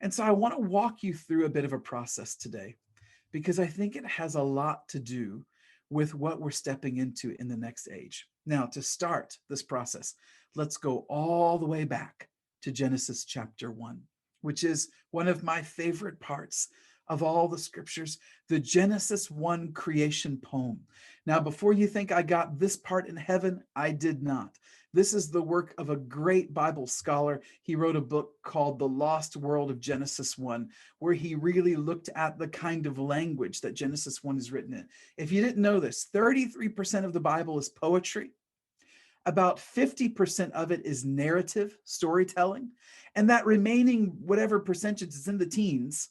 And so I want to walk you through a bit of a process today, because I think it has a lot to do with what we're stepping into in the next age. Now, to start this process, let's go all the way back to Genesis chapter 1, which is one of my favorite parts of all the scriptures, the Genesis 1 creation poem. Now, before you think I got this part in heaven, I did not. This is the work of a great Bible scholar. He wrote a book called The Lost World of Genesis 1, where he really looked at the kind of language that Genesis 1 is written in. If you didn't know this, 33% of the Bible is poetry. About 50% of it is narrative storytelling. And that remaining whatever percentage is in the teens,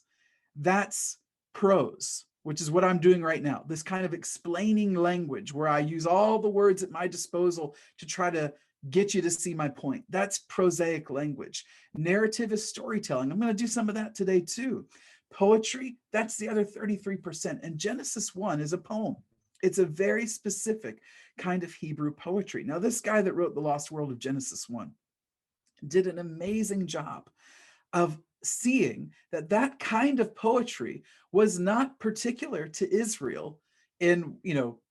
that's prose, which is what I'm doing right now. This kind of explaining language where I use all the words at my disposal to try to get you to see my point. That's prosaic language. Narrative is storytelling. I'm going to do some of that today too. Poetry, that's the other 33%. And Genesis 1 is a poem. It's a very specific kind of Hebrew poetry. Now, this guy that wrote The Lost World of Genesis 1 did an amazing job of seeing that that kind of poetry was not particular to Israel in,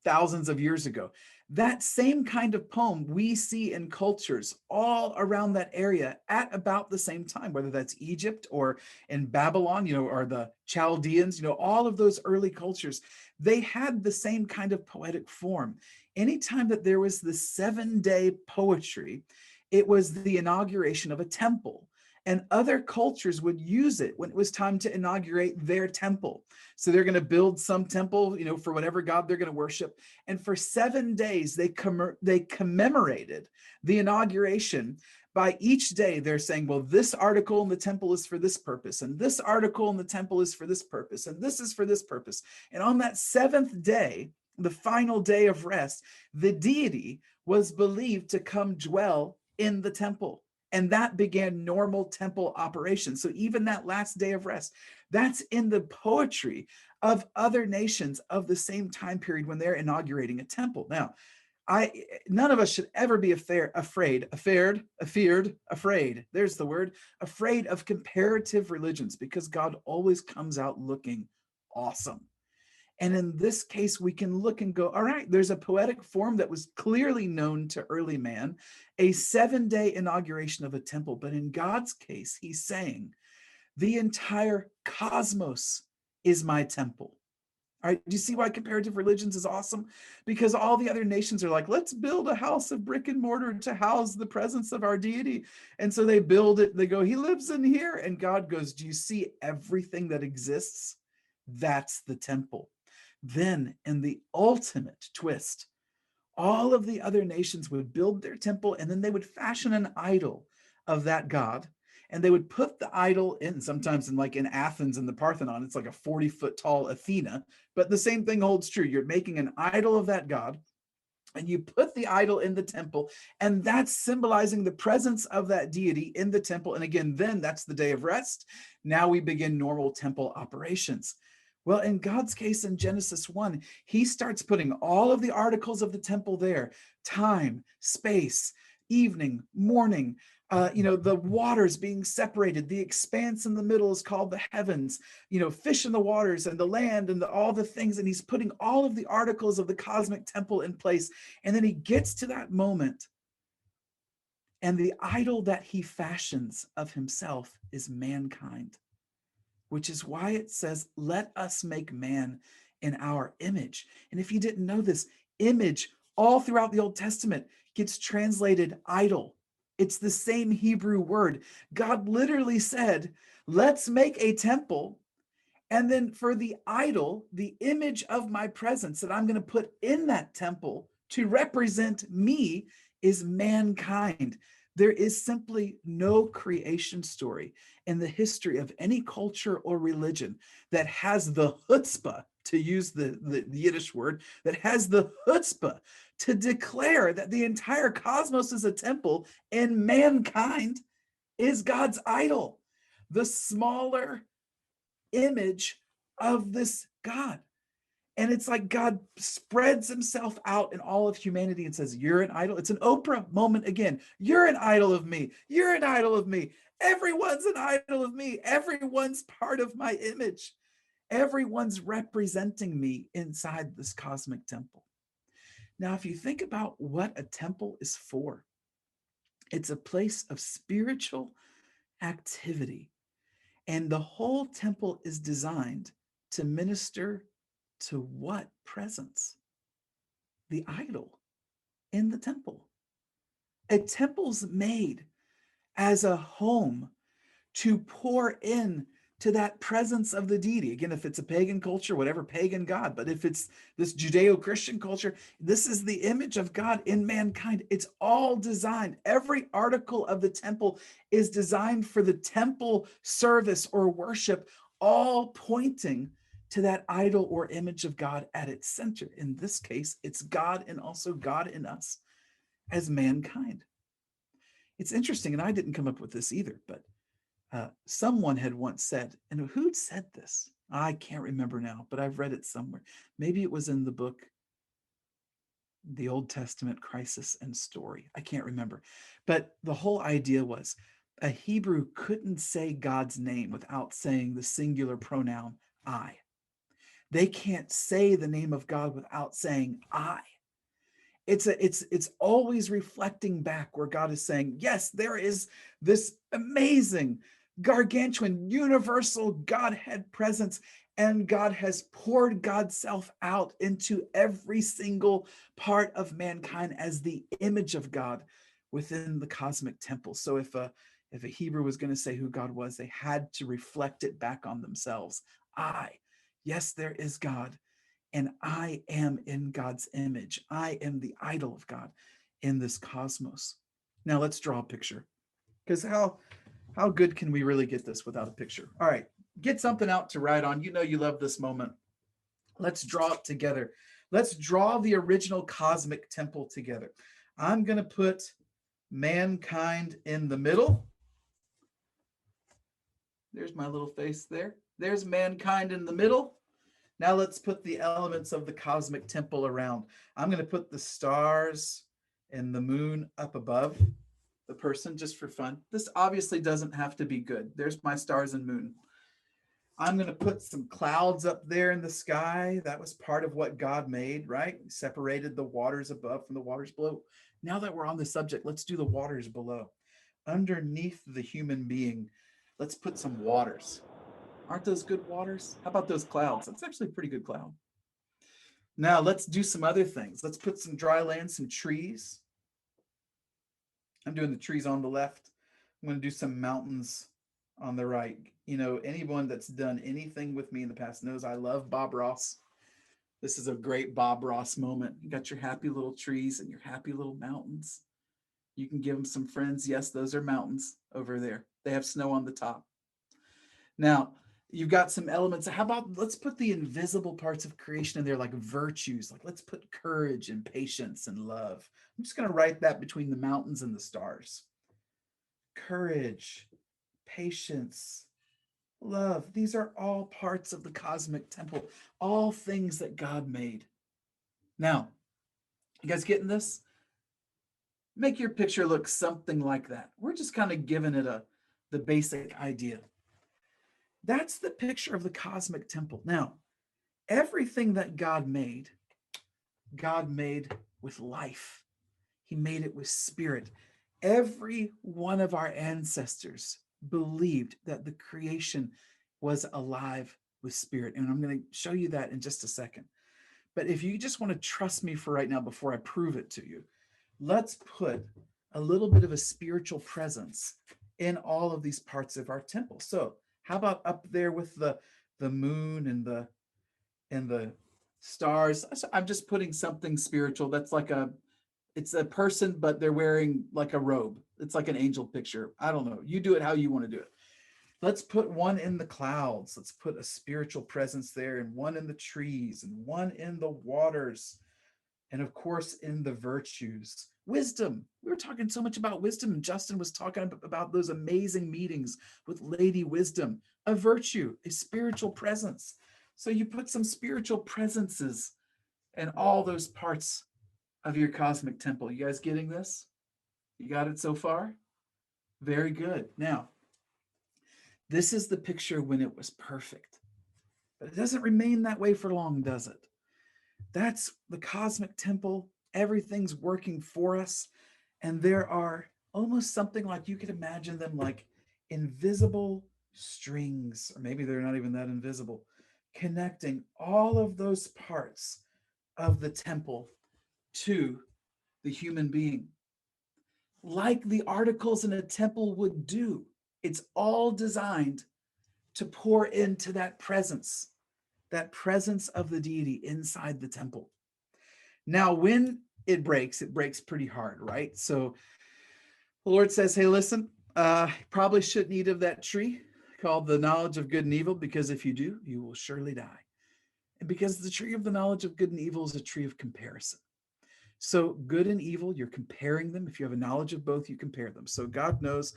thousands of years ago. That same kind of poem we see in cultures all around that area at about the same time, whether that's Egypt or in Babylon, or the Chaldeans, all of those early cultures, they had the same kind of poetic form. Anytime that there was the 7-day poetry, it was the inauguration of a temple. And other cultures would use it when it was time to inaugurate their temple. So they're going to build some temple, for whatever God they're going to worship. And for 7 days, they commemorated the inauguration. By each day, they're saying, well, this article in the temple is for this purpose, and this article in the temple is for this purpose, and this is for this purpose. And on that 7th day, the final day of rest, the deity was believed to come dwell in the temple. And that began normal temple operations. So even that last day of rest, that's in the poetry of other nations of the same time period when they're inaugurating a temple. Now, none of us should ever be afraid. There's the word, afraid of comparative religions, because God always comes out looking awesome. And in this case, we can look and go, all right, there's a poetic form that was clearly known to early man, a 7-day inauguration of a temple. But in God's case, he's saying, the entire cosmos is my temple. All right, do you see why comparative religions is awesome? Because all the other nations are like, let's build a house of brick and mortar to house the presence of our deity. And so they build it, they go, he lives in here. And God goes, do you see everything that exists? That's the temple. Then, in the ultimate twist, all of the other nations would build their temple, and then they would fashion an idol of that god, and they would put the idol in, sometimes in Athens in the Parthenon, it's like a 40-foot tall Athena, but the same thing holds true. You're making an idol of that god, and you put the idol in the temple, and that's symbolizing the presence of that deity in the temple. And again, then that's the day of rest. Now we begin normal temple operations. Well, in God's case, in Genesis 1, he starts putting all of the articles of the temple there: time, space, evening, morning, the waters being separated. The expanse in the middle is called the heavens, fish in the waters and the land and all the things. And he's putting all of the articles of the cosmic temple in place. And then he gets to that moment, and the idol that he fashions of himself is mankind, which is why it says, let us make man in our image. And if you didn't know this, image all throughout the Old Testament gets translated idol. It's the same Hebrew word. God literally said, let's make a temple. And then for the idol, the image of my presence that I'm going to put in that temple to represent me is mankind. There is simply no creation story in the history of any culture or religion that has the chutzpah, to use the Yiddish word, that has the chutzpah to declare that the entire cosmos is a temple and mankind is God's idol, the smaller image of this God. And it's like God spreads himself out in all of humanity and says, you're an idol. It's an Oprah moment again. You're an idol of me. You're an idol of me. Everyone's an idol of me. Everyone's part of my image. Everyone's representing me inside this cosmic temple. Now, if you think about what a temple is for, it's a place of spiritual activity. And the whole temple is designed to minister to what presence? The idol in the temple. A temple's made as a home to pour in to that presence of the deity. Again, if it's a pagan culture, whatever pagan god, but if it's this Judeo-Christian culture, this is the image of God in mankind. It's all designed. Every article of the temple is designed for the temple service or worship, all pointing to that idol or image of God at its center. In this case, it's God and also God in us as mankind. It's interesting, and I didn't come up with this either, but someone had once said, and who'd said this? I can't remember now, but I've read it somewhere. Maybe it was in the book, The Old Testament Crisis and Story. I can't remember. But the whole idea was a Hebrew couldn't say God's name without saying the singular pronoun I. They can't say the name of God without saying I. It's always reflecting back where God is saying, yes, there is this amazing, gargantuan, universal Godhead presence, and God has poured God's self out into every single part of mankind as the image of God within the cosmic temple. So if a Hebrew was going to say who God was, they had to reflect it back on themselves. Yes, there is God, and I am in God's image. I am the idol of God in this cosmos. Now let's draw a picture, because how good can we really get this without a picture? All right, get something out to write on. You know you love this moment. Let's draw it together. Let's draw the original cosmic temple together. I'm going to put mankind in the middle. There's my little face there. There's mankind in the middle. Now let's put the elements of the cosmic temple around. I'm going to put the stars and the moon up above the person just for fun. This obviously doesn't have to be good. There's my stars and moon. I'm going to put some clouds up there in the sky. That was part of what God made, right? He separated the waters above from the waters below. Now that we're on the subject, let's do the waters below. Underneath the human being, let's put some waters. Aren't those good waters? How about those clouds? That's actually a pretty good cloud. Now let's do some other things. Let's put some dry land, some trees. I'm doing the trees on the left. I'm going to do some mountains on the right. You know, anyone that's done anything with me in the past knows I love Bob Ross. This is a great Bob Ross moment. You got your happy little trees and your happy little mountains. You can give them some friends. Yes, those are mountains over there. They have snow on the top. Now, you've got some elements. How about let's put the invisible parts of creation in there, like virtues. Like let's put courage and patience and love. I'm just going to write that between the mountains and the stars. Courage, patience, love. These are all parts of the cosmic temple, all things that God made. Now, you guys getting this? Make your picture look something like that. We're just kind of giving it the basic idea. That's the picture of the cosmic temple. Now, everything that God made with life. He made it with spirit. Every one of our ancestors believed that the creation was alive with spirit. And I'm going to show you that in just a second. But if you just want to trust me for right now before I prove it to you, let's put a little bit of a spiritual presence in all of these parts of our temple. So how about up there with the moon and the stars? I'm just putting something spiritual. That's like it's a person, but they're wearing like a robe. It's like an angel picture. I don't know. You do it how you want to do it. Let's put one in the clouds. Let's put a spiritual presence there, and one in the trees, and one in the waters, and of course in the virtues. Wisdom. We were talking so much about wisdom, and Justin was talking about those amazing meetings with Lady Wisdom. A virtue, a spiritual presence. So you put some spiritual presences in all those parts of your cosmic temple. You guys getting this? You got it so far? Very good. Now, This is the picture when it was perfect. But it doesn't remain that way for long, does it? That's the cosmic temple. Everything's working for us. And there are almost something like, you could imagine them like invisible strings, or maybe they're not even that invisible, connecting all of those parts of the temple to the human being, like the articles in a temple would do. It's all designed to pour into that presence of the deity inside the temple. Now, when it breaks pretty hard, right? So the Lord says, hey, listen, probably shouldn't eat of that tree called the knowledge of good and evil, because if you do, you will surely die. And because the tree of the knowledge of good and evil is a tree of comparison. So good and evil, you're comparing them. If you have a knowledge of both, you compare them. So God knows,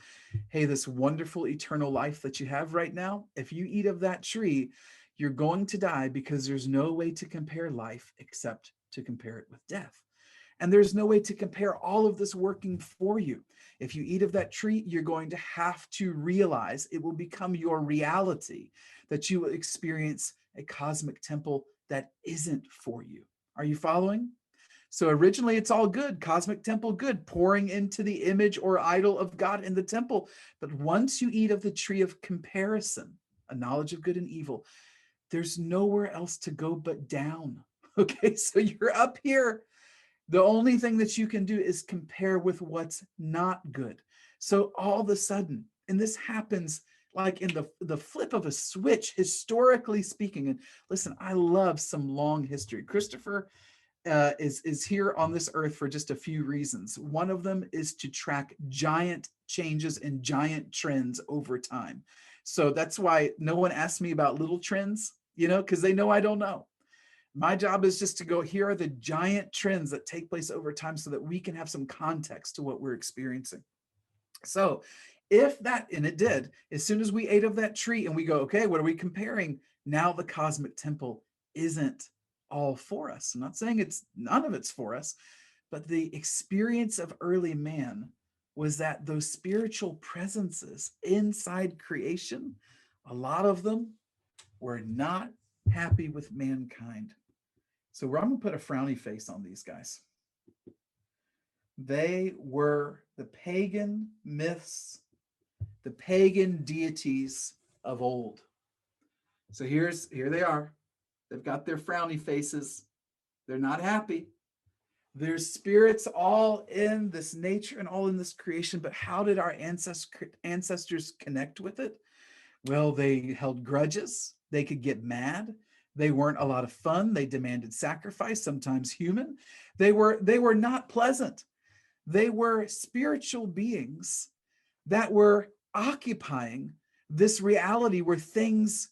hey, this wonderful eternal life that you have right now, if you eat of that tree, you're going to die, because there's no way to compare life except to compare it with death. And there's no way to compare all of this working for you. If you eat of that tree, you're going to have to realize it will become your reality, that you will experience a cosmic temple that isn't for you. Are you following? So originally it's all good, cosmic temple, good, pouring into the image or idol of God in the temple. But once you eat of the tree of comparison, a knowledge of good and evil, there's nowhere else to go but down. Okay, so you're up here. The only thing that you can do is compare with what's not good. So all of a sudden, and this happens like in the flip of a switch, historically speaking. And listen, I love some long history. Christopher is here on this earth for just a few reasons. One of them is to track giant changes and giant trends over time. So that's why no one asks me about little trends, because they know I don't know. My job is just to go, here are the giant trends that take place over time so that we can have some context to what we're experiencing. So if that, and it did, as soon as we ate of that tree and we go, okay, what are we comparing? Now the cosmic temple isn't all for us. I'm not saying none of it's for us, but the experience of early man was that those spiritual presences inside creation, a lot of them were not happy with mankind. So I'm going to put a frowny face on these guys. They were the pagan myths, the pagan deities of old. So here they are. They've got their frowny faces. They're not happy. There's spirits all in this nature and all in this creation. But how did our ancestors connect with it? Well, they held grudges. They could get mad. They weren't a lot of fun. They demanded sacrifice, sometimes human. They were not pleasant. They were spiritual beings that were occupying this reality where things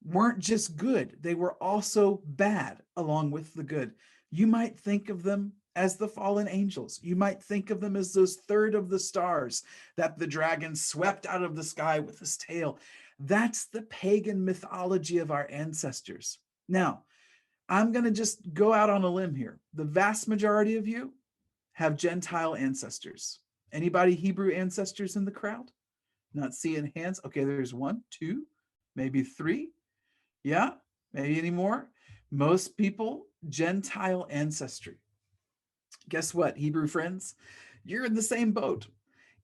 weren't just good, they were also bad along with the good. You might think of them as the fallen angels. You might think of them as those third of the stars that the dragon swept out of the sky with his tail. That's the pagan mythology of our ancestors. Now, I'm going to just go out on a limb here. The vast majority of you have Gentile ancestors. Anybody Hebrew ancestors in the crowd? Not seeing hands. Okay, there's 1, 2, maybe 3. Yeah, maybe any more. Most people, Gentile ancestry. Guess what, Hebrew friends? You're in the same boat.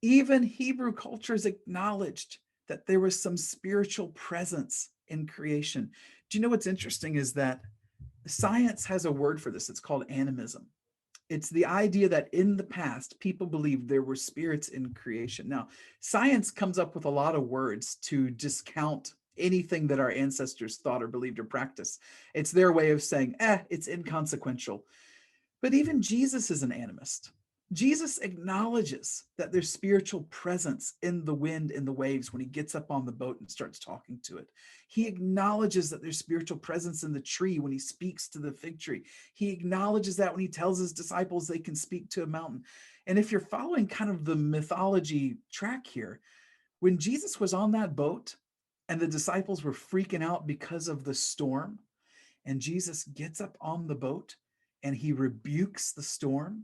Even Hebrew cultures acknowledged that there was some spiritual presence in creation. Do you know what's interesting is that science has a word for this. It's called animism. It's the idea that in the past, people believed there were spirits in creation. Now, science comes up with a lot of words to discount anything that our ancestors thought or believed or practiced. It's their way of saying, it's inconsequential. But even Jesus is an animist. Jesus acknowledges that there's spiritual presence in the wind, in the waves, when he gets up on the boat and starts talking to it. He acknowledges that there's spiritual presence in the tree when he speaks to the fig tree. He acknowledges that when he tells his disciples they can speak to a mountain. And if you're following kind of the mythology track here, when Jesus was on that boat and the disciples were freaking out because of the storm, and Jesus gets up on the boat and he rebukes the storm.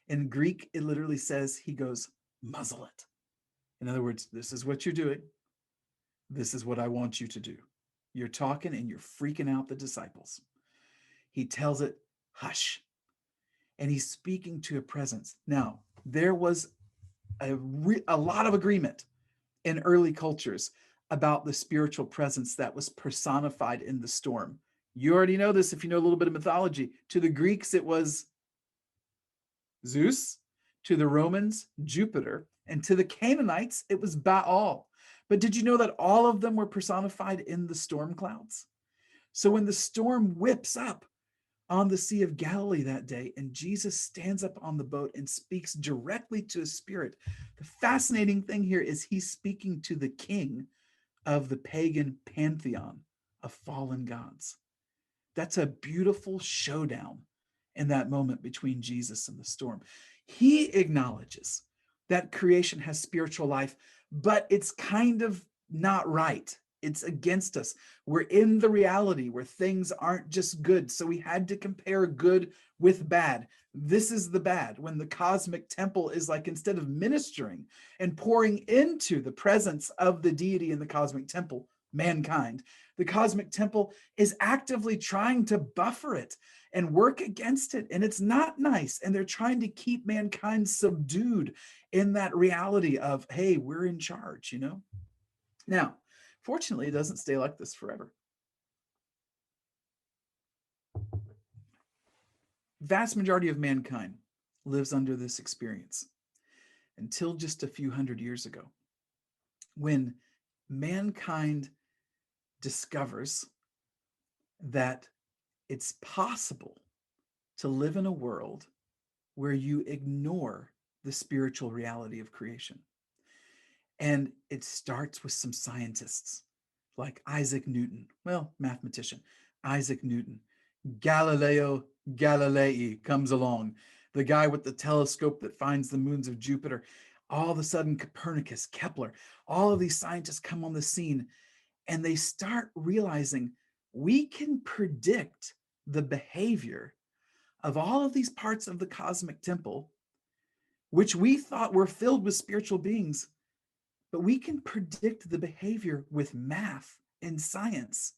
In Greek, it literally says he goes, muzzle it. In other words, this is what you're doing. this is what I want you to do. You're talking and you're freaking out the disciples. He tells it, hush. And he's speaking to a presence. Now, there was a lot of agreement in early cultures about the spiritual presence that was personified in the storm. You already know this if you know a little bit of mythology. To the Greeks, it was Zeus. To the Romans, Jupiter. And to the Canaanites, it was Baal. But did you know that all of them were personified in the storm clouds? So when the storm whips up on the Sea of Galilee that day, and Jesus stands up on the boat and speaks directly to his spirit, the fascinating thing here is he's speaking to the king of the pagan pantheon of fallen gods. That's a beautiful showdown in that moment between Jesus and the storm. He acknowledges that creation has spiritual life, but it's kind of not right. It's against us. We're in the reality where things aren't just good. So we had to compare good with bad. This is the bad, when the cosmic temple is like, instead of ministering and pouring into the presence of the deity in the cosmic temple, mankind, the cosmic temple is actively trying to buffer it and work against it. And it's not nice. And they're trying to keep mankind subdued in that reality of, hey, we're in charge, you know? Now, fortunately, it doesn't stay like this forever. Vast majority of mankind lives under this experience until just a few hundred years ago, when mankind discovers that it's possible to live in a world where you ignore the spiritual reality of creation. And it starts with some scientists like Isaac Newton, well, mathematician, Isaac Newton. Galileo Galilei comes along, the guy with the telescope that finds the moons of Jupiter. All of a sudden, Copernicus, Kepler, all of these scientists come on the scene, and they start realizing we can predict the behavior of all of these parts of the cosmic temple, which we thought were filled with spiritual beings, but we can predict the behavior with math and science,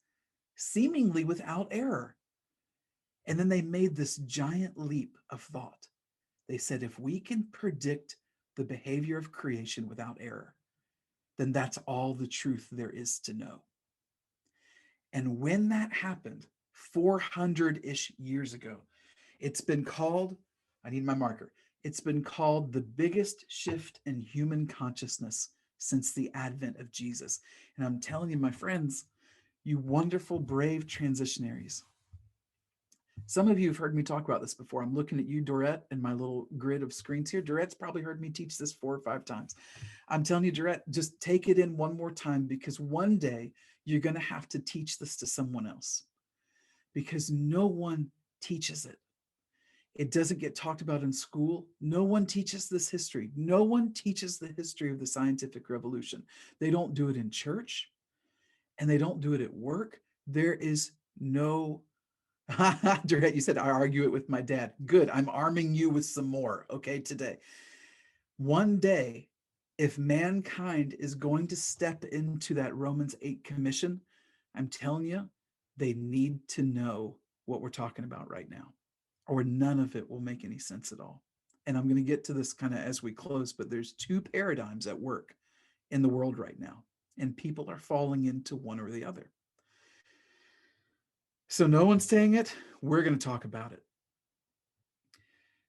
seemingly without error. And then they made this giant leap of thought. They said, if we can predict the behavior of creation without error, then that's all the truth there is to know. And when that happened 400-ish years ago, it's been called, I need my marker, it's been called the biggest shift in human consciousness since the advent of Jesus. And I'm telling you, my friends, you wonderful, brave transitionaries. Some of you have heard me talk about this before. I'm looking at you, Dorette, and my little grid of screens here. Dorette's probably heard me teach this 4 or 5 times. I'm telling you, Dorette, just take it in one more time, because one day you're going to have to teach this to someone else, because no one teaches it. It doesn't get talked about in school. No one teaches this history. No one teaches the history of the scientific revolution. They don't do it in church, and they don't do it at work. There is no Durette, you said I argue it with my dad. Good. I'm arming you with some more, okay, today. One day, if mankind is going to step into that Romans 8 commission, I'm telling you, they need to know what we're talking about right now, or none of it will make any sense at all. And I'm going to get to this kind of as we close, but there's 2 paradigms at work in the world right now, and people are falling into one or the other. So no one's saying it. We're going to talk about it.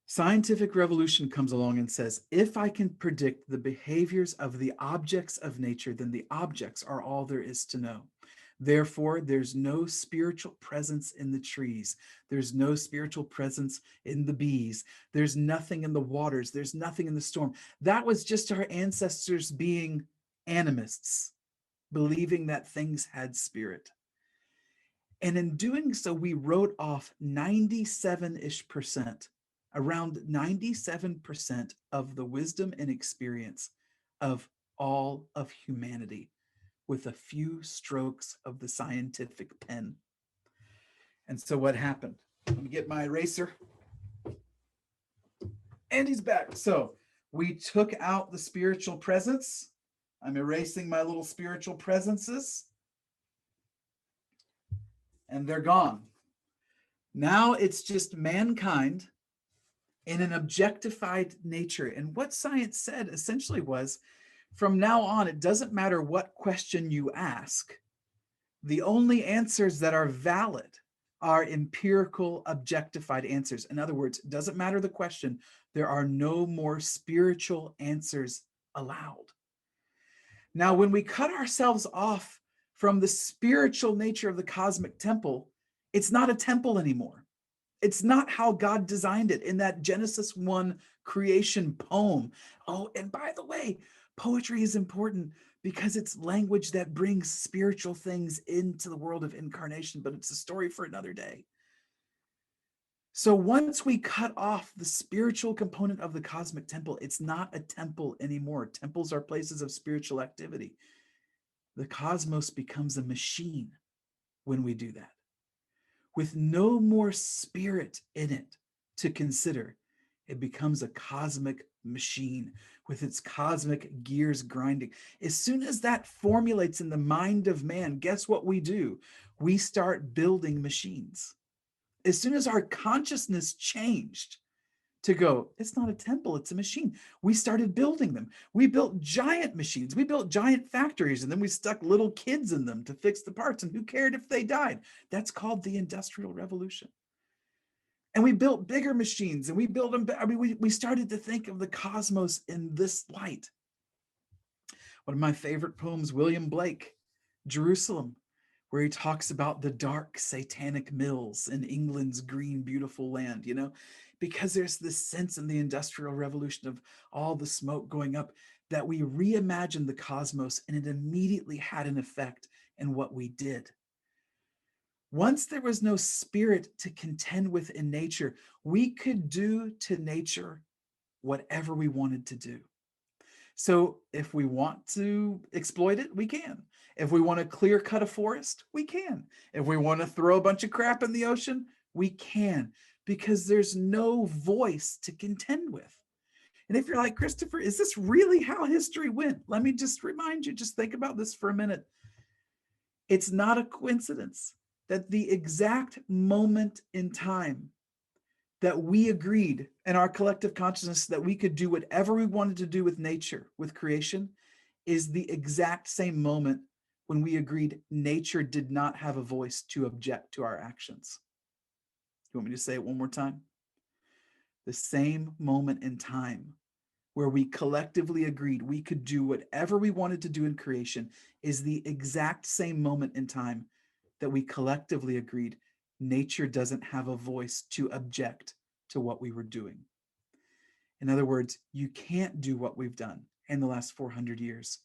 Scientific revolution comes along and says, if I can predict the behaviors of the objects of nature, then the objects are all there is to know. Therefore, there's no spiritual presence in the trees. There's no spiritual presence in the bees. There's nothing in the waters. There's nothing in the storm. That was just our ancestors being animists, believing that things had spirit. And in doing so, we wrote off 97-ish%, around 97% of the wisdom and experience of all of humanity, with a few strokes of the scientific pen. And so what happened? Let me get my eraser. And he's back. So we took out the spiritual presence. I'm erasing my little spiritual presences, and they're gone. Now it's just mankind in an objectified nature. And what science said essentially was, from now on, it doesn't matter what question you ask. The only answers that are valid are empirical, objectified answers. In other words, it doesn't matter the question, there are no more spiritual answers allowed. Now, when we cut ourselves off from the spiritual nature of the cosmic temple, it's not a temple anymore. It's not how God designed it in that Genesis 1 creation poem. Oh, and by the way, poetry is important because it's language that brings spiritual things into the world of incarnation, but it's a story for another day. So once we cut off the spiritual component of the cosmic temple, it's not a temple anymore. Temples are places of spiritual activity. The cosmos becomes a machine when we do that, with no more spirit in it to consider. It becomes a cosmic machine with its cosmic gears grinding. As soon as that formulates in the mind of man, guess what we do? We start building machines. As soon as our consciousness changed to go, it's not a temple, it's a machine, we started building them. We built giant machines. We built giant factories, and then we stuck little kids in them to fix the parts, and who cared if they died? That's called the Industrial Revolution. And we built bigger machines, and we built them. I mean, we started to think of the cosmos in this light. One of my favorite poems, William Blake, Jerusalem, where he talks about the dark satanic mills in England's green, beautiful land, you know, because there's this sense in the Industrial Revolution of all the smoke going up that we reimagined the cosmos, and it immediately had an effect in what we did. Once there was no spirit to contend with in nature, we could do to nature whatever we wanted to do. So if we want to exploit it, we can. If we want to clear cut a forest, we can. If we want to throw a bunch of crap in the ocean, we can, because there's no voice to contend with. And if you're like, Christopher, is this really how history went? Let me just remind you, just think about this for a minute. It's not a coincidence that the exact moment in time that we agreed in our collective consciousness that we could do whatever we wanted to do with nature, with creation, is the exact same moment when we agreed nature did not have a voice to object to our actions. You want me to say it one more time? The same moment in time where we collectively agreed we could do whatever we wanted to do in creation is the exact same moment in time that we collectively agreed nature doesn't have a voice to object to what we were doing. In other words, you can't do what we've done in the last 400 years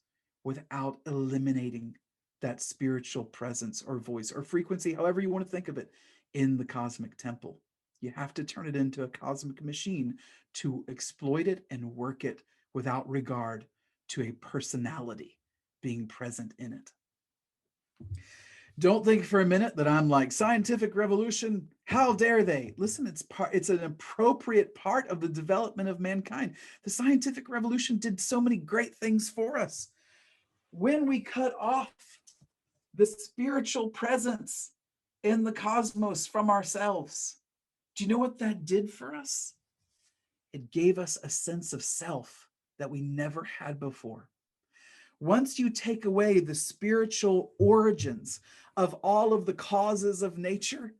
without eliminating that spiritual presence or voice or frequency, however you want to think of it, in the cosmic temple. You have to turn it into a cosmic machine to exploit it and work it without regard to a personality being present in it. Don't think for a minute that I'm like, scientific revolution, how dare they? Listen, it's an appropriate part of the development of mankind. The scientific revolution did so many great things for us. When we cut off the spiritual presence in the cosmos from ourselves, do you know what that did for us? It gave us a sense of self that we never had before. Once you take away the spiritual origins of all of the causes of nature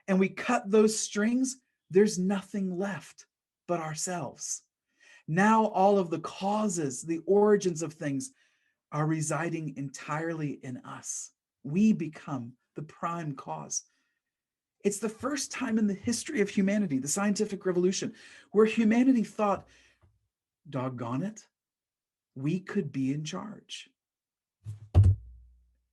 and we cut those strings, there's nothing left but ourselves. Now all of the causes, the origins of things are residing entirely in us. We become the prime cause. It's the first time in the history of humanity, the scientific revolution, where humanity thought, doggone it, we could be in charge.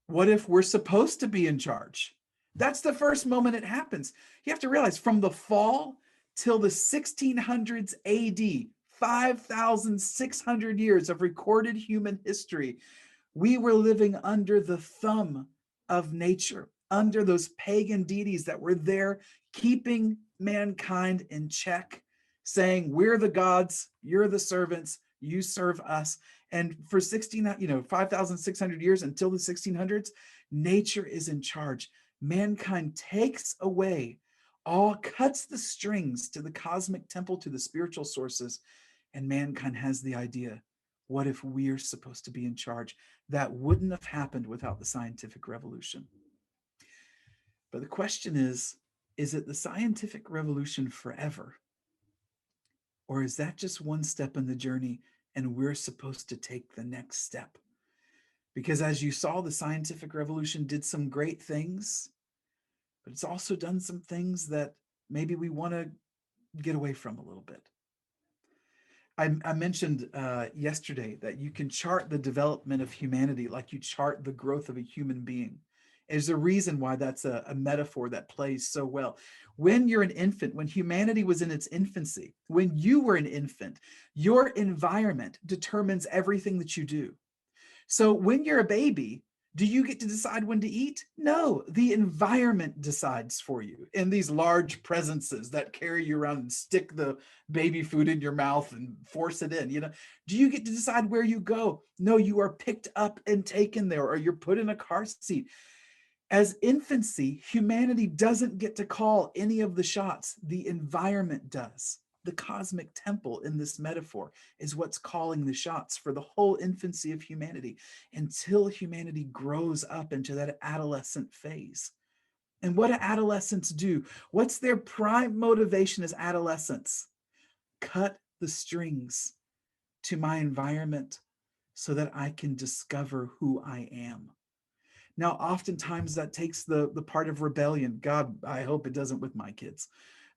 What if we're supposed to be in charge? That's the first moment it happens. You have to realize from the fall till the 1600s AD, 5,600 years of recorded human history, we were living under the thumb of nature, under those pagan deities that were there keeping mankind in check, saying, we're the gods, you're the servants, You serve us. And for 5,600 years until the 1600s, nature is in charge. Mankind takes away all, cuts the strings to the cosmic temple, to the spiritual sources, and mankind has the idea, what if we're supposed to be in charge? That wouldn't have happened without the scientific revolution. But the question is it the scientific revolution forever? Or is that just one step in the journey and we're supposed to take the next step? Because as you saw, the scientific revolution did some great things, but it's also done some things that maybe we want to get away from a little bit. I mentioned yesterday that you can chart the development of humanity like you chart the growth of a human being. There's a reason why that's a metaphor that plays so well. When you're an infant, when humanity was in its infancy, when you were an infant, your environment determines everything that you do. So when you're a baby, do you get to decide when to eat? No, the environment decides for you in these large presences that carry you around and stick the baby food in your mouth and force it in. Do you get to decide where you go? No, you are picked up and taken there, or you're put in a car seat. As infancy, humanity doesn't get to call any of the shots. The environment does. The cosmic temple in this metaphor is what's calling the shots for the whole infancy of humanity until humanity grows up into that adolescent phase. And what do adolescents do? What's their prime motivation as adolescents? Cut the strings to my environment so that I can discover who I am. Now, oftentimes that takes the part of rebellion. God, I hope it doesn't with my kids,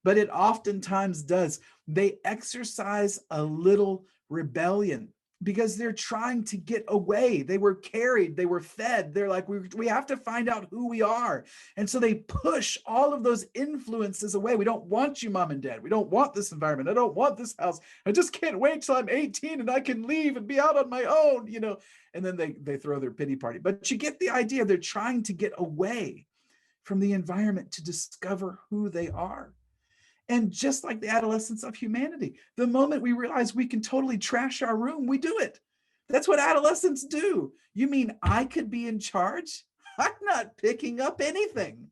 but it oftentimes does. They exercise a little rebellion because they're trying to get away. They were carried, they were fed. They're like, we have to find out who we are. And so they push all of those influences away. We don't want you, mom and dad. We don't want this environment. I don't want this house. I just can't wait till I'm 18 and I can leave and be out on my own, and then they throw their pity party. But you get the idea. They're trying to get away from the environment to discover who they are. And just like the adolescence of humanity, the moment we realize we can totally trash our room, we do it. That's what adolescents do. You mean I could be in charge? I'm not picking up anything.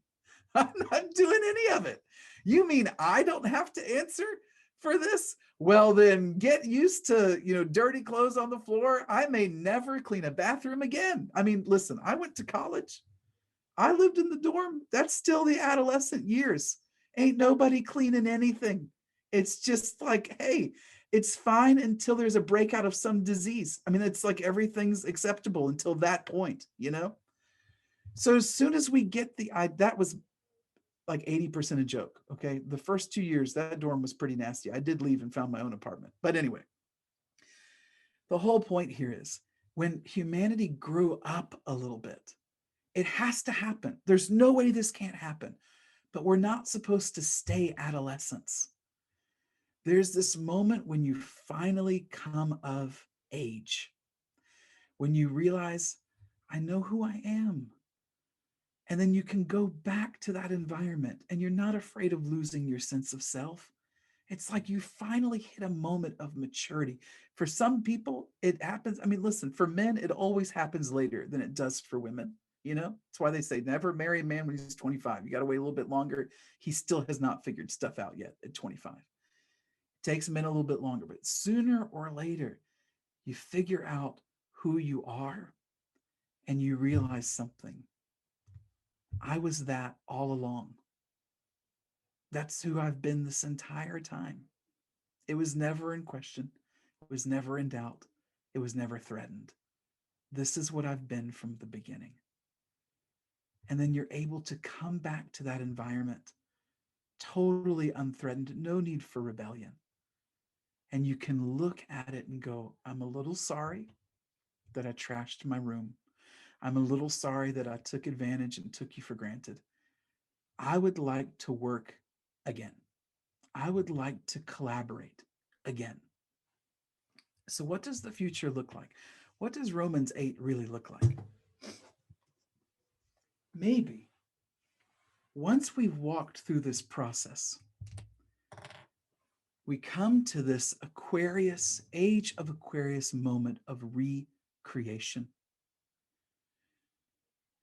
I'm not doing any of it. You mean I don't have to answer for this? Well, then get used to, dirty clothes on the floor. I may never clean a bathroom again. I mean, listen, I went to college. I lived in the dorm. That's still the adolescent years. Ain't nobody cleaning anything. It's just like, hey, it's fine until there's a breakout of some disease. I mean, it's like everything's acceptable until that point, So as soon as we get that was like 80% a joke. Okay. The first 2 years, that dorm was pretty nasty. I did leave and found my own apartment. But anyway, the whole point here is when humanity grew up a little bit, it has to happen. There's no way this can't happen. But we're not supposed to stay adolescents. There's this moment when you finally come of age, when you realize, I know who I am. And then you can go back to that environment and you're not afraid of losing your sense of self. It's like you finally hit a moment of maturity. For some people, it happens. I mean, listen, for men, it always happens later than it does for women. That's why they say never marry a man when he's 25. You got to wait a little bit longer. He still has not figured stuff out yet at 25. It takes men a little bit longer, but sooner or later, you figure out who you are and you realize something. I was that all along. That's who I've been this entire time. It was never in question. It was never in doubt. It was never threatened. This is what I've been from the beginning. And then you're able to come back to that environment totally unthreatened, no need for rebellion. And you can look at it and go, I'm a little sorry that I trashed my room. I'm a little sorry that I took advantage and took you for granted. I would like to work again. I would like to collaborate again. So what does the future look like? What does Romans 8 really look like? Maybe once we've walked through this process, we come to this Aquarius, age of Aquarius moment of recreation,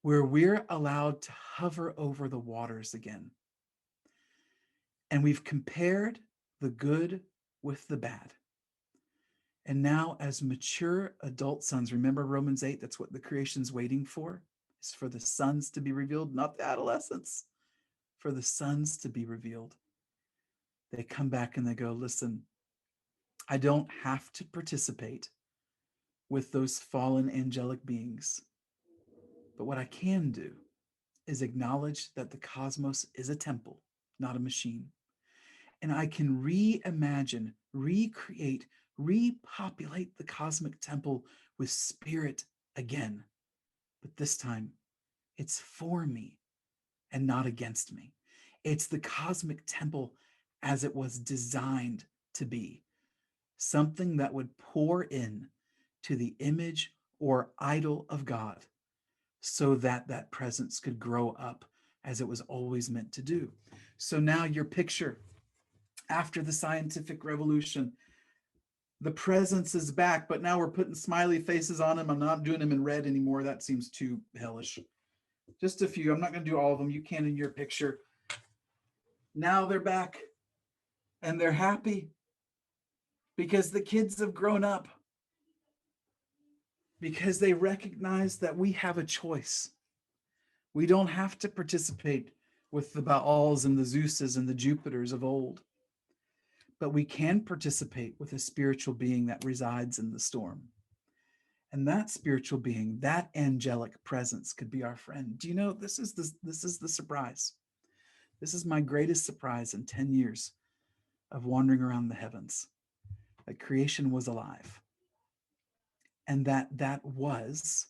where we're allowed to hover over the waters again. And we've compared the good with the bad. And now, as mature adult sons, remember Romans 8, that's what the creation's waiting for, is for the sons to be revealed, not the adolescents, for the sons to be revealed. They come back and they go, listen, I don't have to participate with those fallen angelic beings. But what I can do is acknowledge that the cosmos is a temple, not a machine. And I can reimagine, recreate, repopulate the cosmic temple with spirit again. But this time, it's for me and not against me. It's the cosmic temple as it was designed to be, something that would pour in to the image or idol of God so that that presence could grow up as it was always meant to do. So now your picture after the scientific revolution, the presence is back, but now we're putting smiley faces on them. I'm not doing them in red anymore. That seems too hellish. Just a few. I'm not going to do all of them. You can in your picture. Now they're back and they're happy because the kids have grown up, because they recognize that we have a choice. We don't have to participate with the Baals and the Zeuses and the Jupiters of old, but we can participate with a spiritual being that resides in the storm. And that spiritual being, that angelic presence could be our friend. Do you know, this is the surprise. This is my greatest surprise in 10 years of wandering around the heavens, that creation was alive. And that was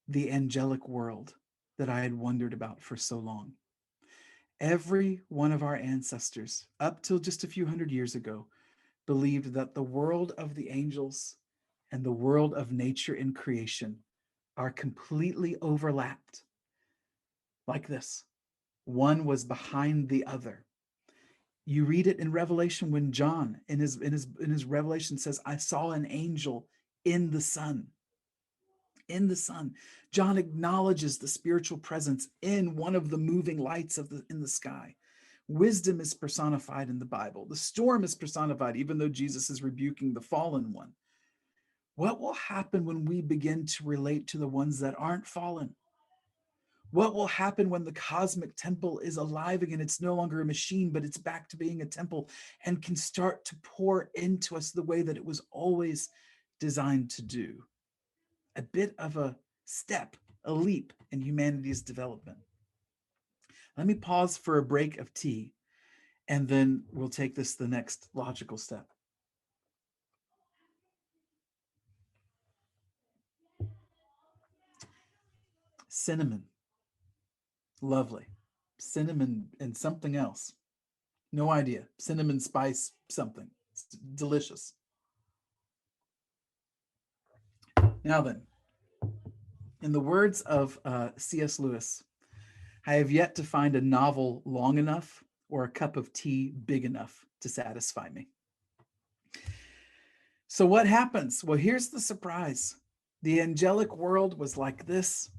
the angelic world that I had wondered about for so long. Every one of our ancestors, up till just a few hundred years ago, believed that the world of the angels and the world of nature and creation are completely overlapped. Like this. One was behind the other. You read it in Revelation when John in his revelation says, I saw an angel in the sun. In the sun. John acknowledges the spiritual presence in one of the moving lights in the sky. Wisdom is personified in the Bible. The storm is personified, even though Jesus is rebuking the fallen one. What will happen when we begin to relate to the ones that aren't fallen? What will happen when the cosmic temple is alive again? It's no longer a machine, but it's back to being a temple and can start to pour into us the way that it was always designed to do. A bit of a step, a leap in humanity's development. Let me pause for a break of tea, and then we'll take this the next logical step. Cinnamon. Lovely. Cinnamon and something else. No idea. Cinnamon spice something. It's delicious. Now then, in the words of C.S. Lewis, I have yet to find a novel long enough or a cup of tea big enough to satisfy me. So what happens? Well, here's the surprise. The angelic world was like this,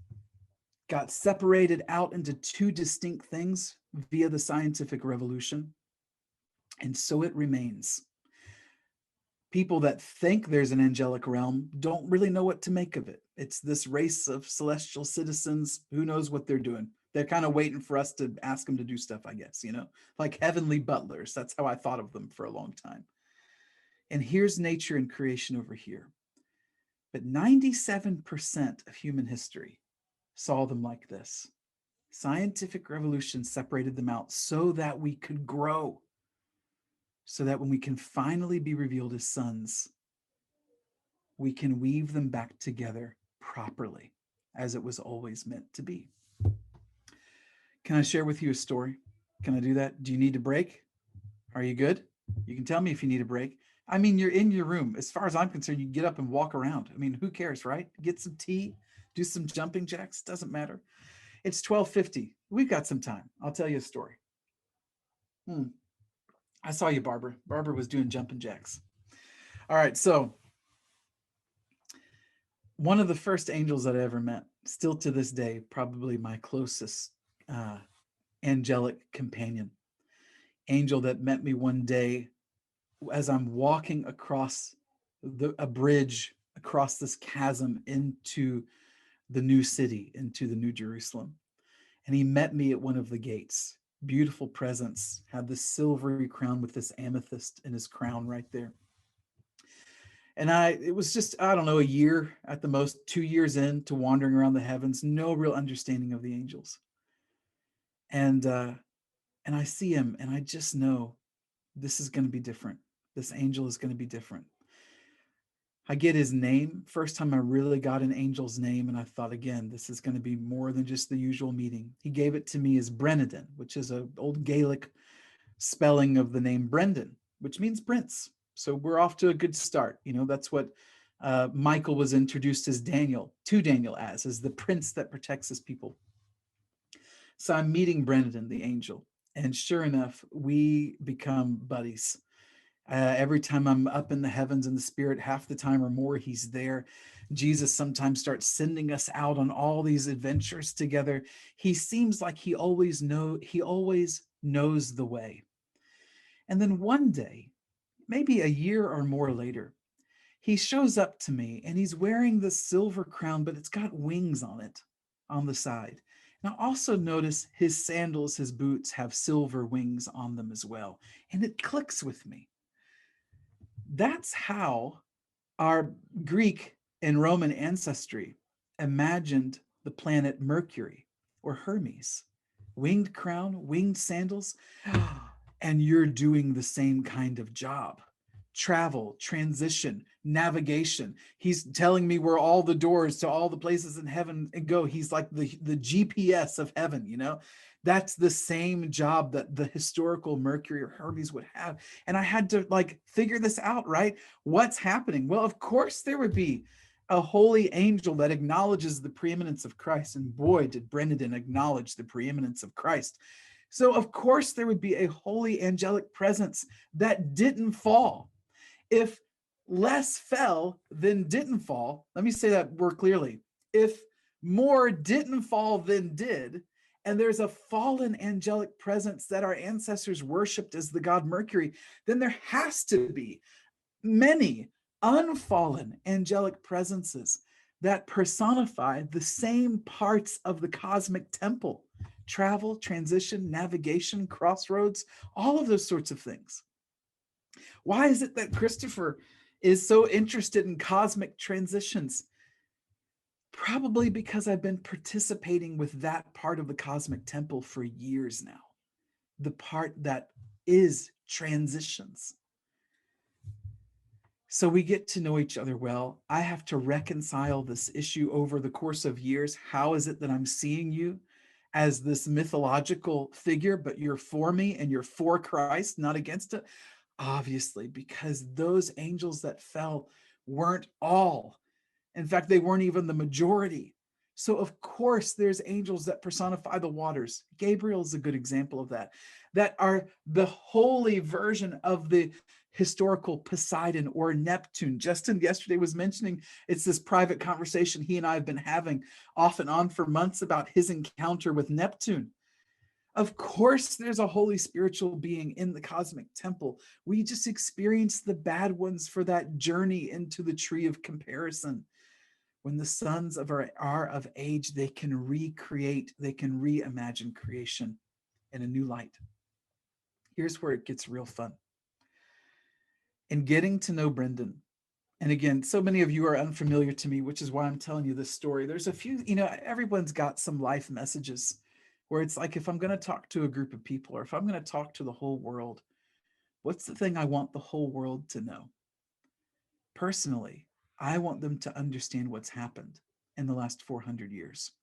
got separated out into two distinct things via the scientific revolution, and so it remains. People that think there's an angelic realm don't really know what to make of it. It's this race of celestial citizens. Who knows what they're doing? They're kind of waiting for us to ask them to do stuff, I guess, like heavenly butlers. That's how I thought of them for a long time. And here's nature and creation over here. But 97% of human history saw them like this. Scientific revolution separated them out so that we could grow, so that when we can finally be revealed as sons, we can weave them back together properly, as it was always meant to be. Can I share with you a story? Can I do that? Do you need a break? Are you good? You can tell me if you need a break. I mean, you're in your room. As far as I'm concerned, you can get up and walk around. I mean, who cares, right? Get some tea, do some jumping jacks. Doesn't matter. It's 12:50. We've got some time. I'll tell you a story. I saw you, Barbara. Barbara was doing jumping jacks. All right, so one of the first angels that I ever met, still to this day, probably my closest uh, angelic companion, angel that met me one day as I'm walking across a bridge across this chasm into the new city, into the New Jerusalem. And he met me at one of the gates. Beautiful presence, had this silvery crown with this amethyst in his crown right there. And it was just, I don't know, a year at the most, 2 years into wandering around the heavens, no real understanding of the angels. And and I see him and I just know this is going to be different. This angel is going to be different. I get his name. First time I really got an angel's name, and I thought, again, this is going to be more than just the usual meeting. He gave it to me as Brenadin, which is an old Gaelic spelling of the name Brendan, which means prince. So we're off to a good start. You know, that's what Michael was introduced as Daniel, to Daniel as the prince that protects his people. So I'm meeting Brendan, the angel, and sure enough, we become buddies. Every time I'm up in the heavens in the spirit, half the time or more, he's there. Jesus sometimes starts sending us out on all these adventures together. He seems like he always knows the way. And then one day, maybe a year or more later, he shows up to me and he's wearing this silver crown, but it's got wings on it on the side. Now, also notice his sandals, his boots have silver wings on them as well. And it clicks with me. That's how our Greek and Roman ancestry imagined the planet Mercury or Hermes. Winged crown, winged sandals, and you're doing the same kind of job. Travel, transition, navigation. He's telling me where all the doors to all the places in heaven go. He's like the GPS of heaven, you know? That's the same job that the historical Mercury or Hermes would have. And I had to like figure this out, right? What's happening? Well, of course, there would be a holy angel that acknowledges the preeminence of Christ. And boy, did Brendan acknowledge the preeminence of Christ. So, of course, there would be a holy angelic presence that didn't fall. If less fell than didn't fall, let me say that more clearly. If more didn't fall than did, and there's a fallen angelic presence that our ancestors worshiped as the god Mercury, then there has to be many unfallen angelic presences that personify the same parts of the cosmic temple: travel, transition, navigation, crossroads, all of those sorts of things. Why is it that Christopher is so interested in cosmic transitions? Probably because I've been participating with that part of the cosmic temple for years now, the part that is transitions. So we get to know each other well. I have to reconcile this issue over the course of years. How is it that I'm seeing you as this mythological figure, but you're for me and you're for Christ, not against it? Obviously, because those angels that fell weren't all. In fact, they weren't even the majority. So, of course, there's angels that personify the waters. Gabriel is a good example of that, that are the holy version of the historical Poseidon or Neptune. Justin yesterday was mentioning it's this private conversation he and I have been having off and on for months about his encounter with Neptune. Of course, there's a holy spiritual being in the cosmic temple. We just experience the bad ones for that journey into the tree of comparison. When the sons are of age, they can recreate, they can reimagine creation in a new light. Here's where it gets real fun. In getting to know Brendan, and again, so many of you are unfamiliar to me, which is why I'm telling you this story. There's a few, everyone's got some life messages where it's like, if I'm going to talk to a group of people or if I'm going to talk to the whole world, what's the thing I want the whole world to know? Personally, I want them to understand what's happened in the last 400 years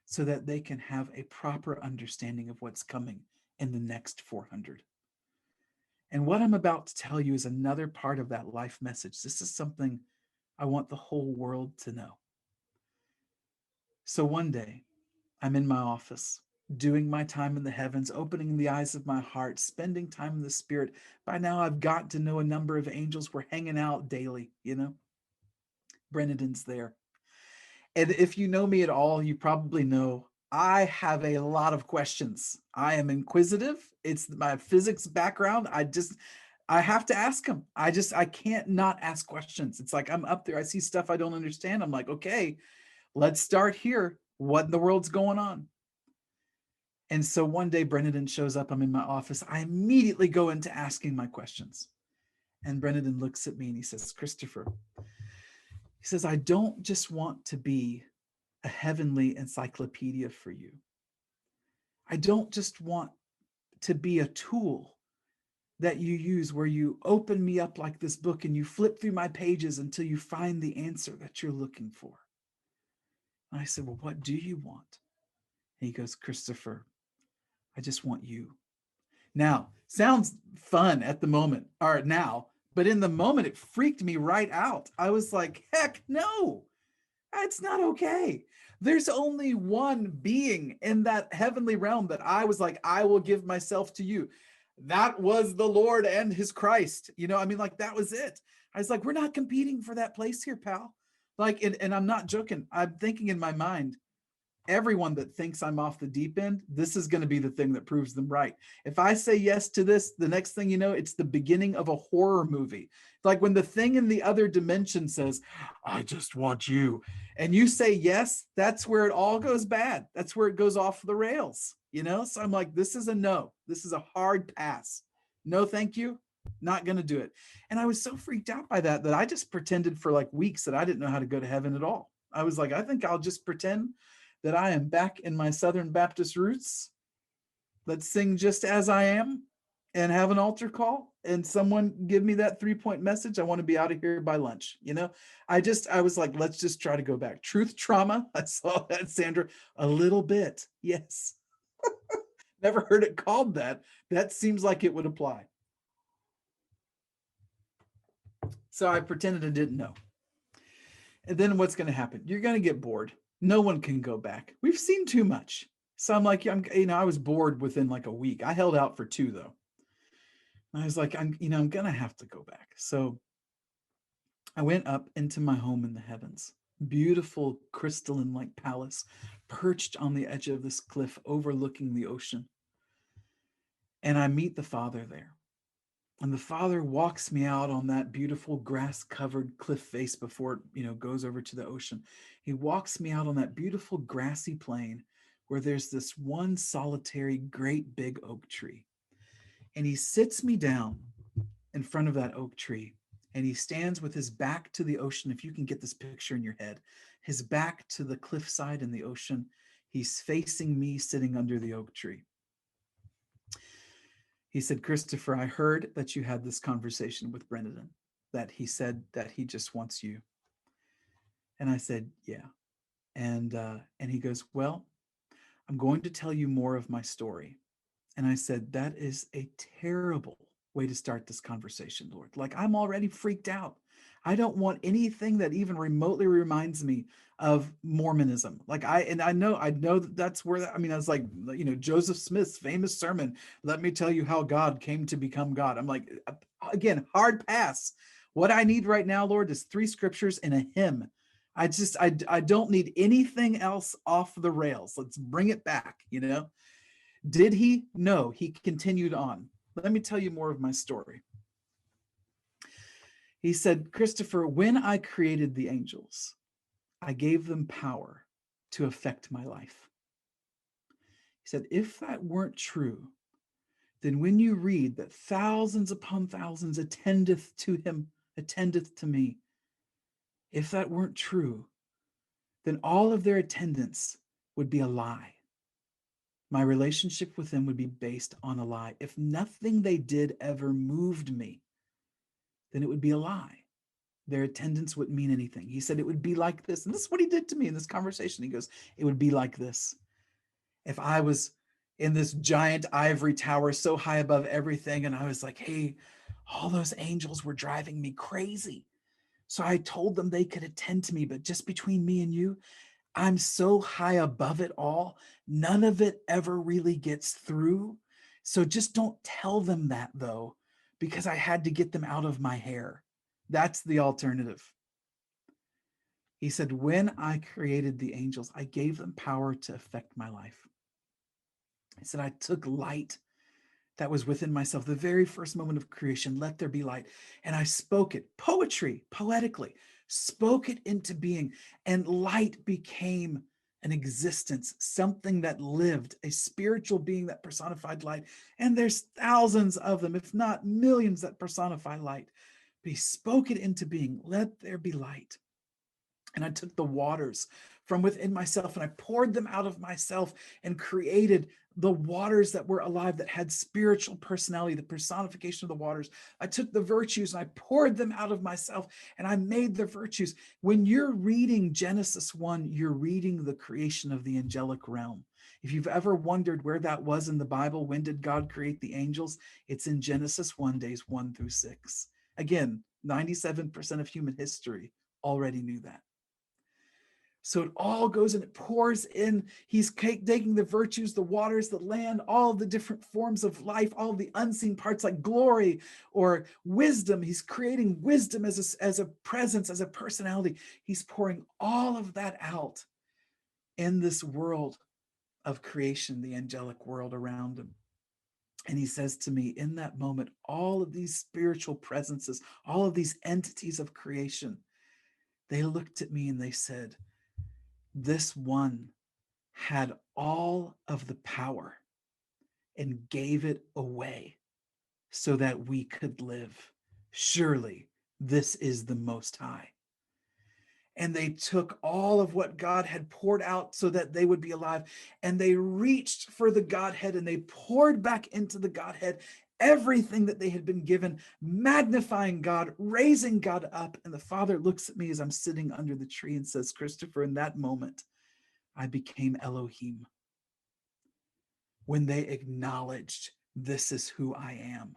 so that they can have a proper understanding of what's coming in the next 400. And what I'm about to tell you is another part of that life message. This is something I want the whole world to know. So one day, I'm in my office doing my time in the heavens, opening the eyes of my heart, spending time in the spirit. By now, I've got to know a number of angels. We're hanging out daily, you know. Brennaden's there. And if you know me at all, you probably know I have a lot of questions. I am inquisitive. It's my physics background. I have to ask them. I can't not ask questions. It's like I'm up there. I see stuff I don't understand. I'm like, okay, let's start here. What in the world's going on? And so one day Brennan shows up. I'm in my office. I immediately go into asking my questions. And Brennan looks at me and he says, Christopher, he says, I don't just want to be a heavenly encyclopedia for you. I don't just want to be a tool that you use where you open me up like this book and you flip through my pages until you find the answer that you're looking for. And I said, well, what do you want? And he goes, Christopher, I just want you. Now, sounds fun at the moment, or now, but in the moment, it freaked me right out. I was like, heck no, it's not okay. There's only one being in that heavenly realm that I was like, I will give myself to you. That was the Lord and his Christ. You know, I mean, like, that was it. I was like, we're not competing for that place here, pal. Like, and I'm not joking. I'm thinking in my mind, everyone that thinks I'm off the deep end, this is going to be the thing that proves them right. If I say yes to this, the next thing you know, it's the beginning of a horror movie. Like when the thing in the other dimension says, I just want you, and you say yes, that's where it all goes bad. That's where it goes off the rails, you know? So I'm like, this is a no. This is a hard pass. No, thank you. Not going to do it. And I was so freaked out by that I just pretended for like weeks that I didn't know how to go to heaven at all. I was like, I think I'll just pretend that I am back in my Southern Baptist roots. Let's sing Just As I Am and have an altar call and someone give me that 3-point message. I want to be out of here by lunch. You know, I was like, let's just try to go back. Truth trauma. I saw that, Sandra, a little bit. Yes. Never heard it called that. That seems like it would apply. So I pretended I didn't know. And then what's going to happen? You're going to get bored. No one can go back. We've seen too much. So I'm like, I was bored within like a week. I held out for 2 though. And I was like, I'm going to have to go back. So I went up into my home in the heavens, beautiful crystalline like palace perched on the edge of this cliff overlooking the ocean. And I meet the Father there. And the Father walks me out on that beautiful grass covered cliff face before it, goes over to the ocean. He walks me out on that beautiful grassy plain where there's this one solitary great big oak tree. And he sits me down in front of that oak tree and he stands with his back to the ocean. If you can get this picture in your head, his back to the cliffside and the ocean. He's facing me sitting under the oak tree. He said, Christopher, I heard that you had this conversation with Brendan, that he said that he just wants you. And I said, yeah. And he goes, well, I'm going to tell you more of my story. And I said, that is a terrible way to start this conversation, Lord. Like, I'm already freaked out. I don't want anything that even remotely reminds me of Mormonism. Like I know that's where, I was like, Joseph Smith's famous sermon, let me tell you how God came to become God. I'm like, again, hard pass. What I need right now, Lord, is 3 scriptures and a hymn. I don't need anything else off the rails. Let's bring it back, Did he? No, he continued on. Let me tell you more of my story. He said, Christopher, when I created the angels, I gave them power to affect my life. He said, if that weren't true, then when you read that thousands upon thousands attendeth to him, attendeth to me, if that weren't true, then all of their attendance would be a lie. My relationship with them would be based on a lie. If nothing they did ever moved me, then it would be a lie. Their attendance wouldn't mean anything. He said it would be like this. And this is what he did to me in this conversation. He goes, it would be like this. If I was in this giant ivory tower so high above everything, and I was like, hey, all those angels were driving me crazy. So I told them they could attend to me, but just between me and you, I'm so high above it all, none of it ever really gets through. So just don't tell them that, though, because I had to get them out of my hair. That's the alternative. He said, when I created the angels, I gave them power to affect my life. He said, I took light that was within myself, the very first moment of creation, let there be light. And I spoke it, poetically, spoke it into being. And light became an existence, something that lived, a spiritual being that personified light. And there's thousands of them, if not millions, that personify light. But he spoke it into being, let there be light. And I took the waters from within myself and I poured them out of myself and created the waters that were alive, that had spiritual personality, the personification of the waters. I took the virtues and I poured them out of myself and I made the virtues. When you're reading Genesis 1, you're reading the creation of the angelic realm. If you've ever wondered where that was in the Bible, when did God create the angels? It's in Genesis 1, days 1 through 6. Again, 97% of human history already knew that. So it all goes and it pours in. He's taking the virtues, the waters, the land, all the different forms of life, all the unseen parts like glory or wisdom. He's creating wisdom as a presence, as a personality. He's pouring all of that out in this world of creation, the angelic world around him. And he says to me in that moment, all of these spiritual presences, all of these entities of creation, they looked at me and they said, this one had all of the power and gave it away so that we could live. Surely this is the Most High. And they took all of what God had poured out so that they would be alive, and they reached for the Godhead and they poured back into the Godhead everything that they had been given, magnifying God, raising God up. And the Father looks at me as I'm sitting under the tree and says, Christopher, in that moment, I became Elohim. When they acknowledged, this is who I am.